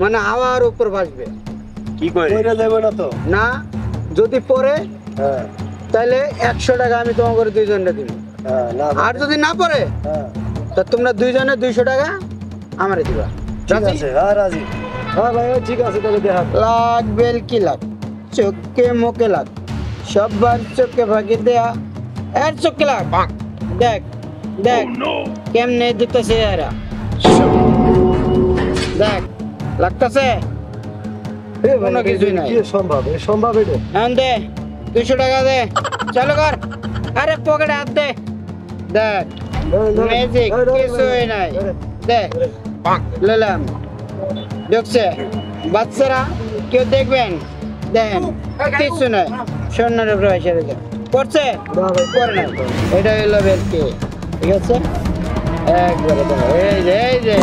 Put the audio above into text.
মানে হাওয়ার উপর ভাসবে। কি করে কইরা যাবে না তো? না, যদি পরে হ্যাঁ তাহলে 100 টাকা আমি তোমাকে দুইজনে দিব। হ্যাঁ না আর যদি না পরে হ্যাঁ তা তোমরা দুইজনে 200 টাকা আমারে দিবা। ঠিক রাজি? আছে, হ্যাঁ রাজি। হ্যাঁ ভাই ঠিক আছে, তাহলে দেখা। লাখ বেল কি লাখ, চোখে মুখে লাখ, সবার চোখে ভাগে দেয়া এর চোখে লাখ। দেখ দেখ কেমনে দিতেছে এরা, দেখ লাগতেছে কোনো কিছুই নাই। কি সম্ভব? এ সম্ভব এটা? এখন দে 200 টাকা দে, চালু কর। আরে পকেটে হাত দে, দেখ ম্যাজিক কিছুই নাই। দে ললাম দেখছে বাচ্চারা, কেউ দেখবেন দেখেন কিছু নাই, স্বর্ণের উপরে এসে রেখে করছে করে না। এটা হইলো বেলকি, ঠিক আছে একবারে। এই যে